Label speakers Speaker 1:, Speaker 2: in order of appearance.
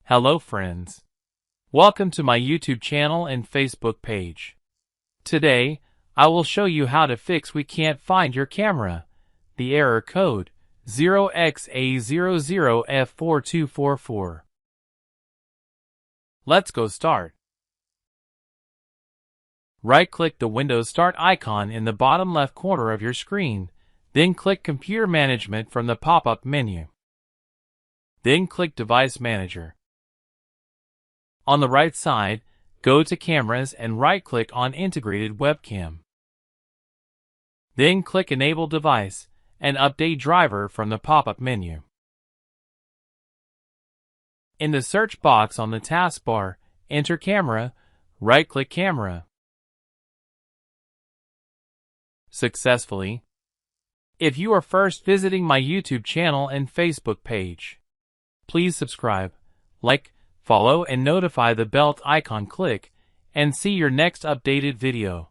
Speaker 1: Hello friends. Welcome to my YouTube channel and Facebook page. Today, I will show you how to fix we can't find your camera. The error code 0xA00F4244. Let's go start. Right-click the Windows Start icon in the bottom left corner of your screen, then click Computer Management from the pop-up menu. Then click Device Manager. On the right side, go to Cameras and right-click on Integrated Webcam. Then click Enable Device and Update Driver from the pop-up menu. In the search box on the taskbar, enter Camera, right-click Camera. Successfully. If you are first visiting my YouTube channel and Facebook page, please subscribe, like, follow and notify the bell icon click and see your next updated video.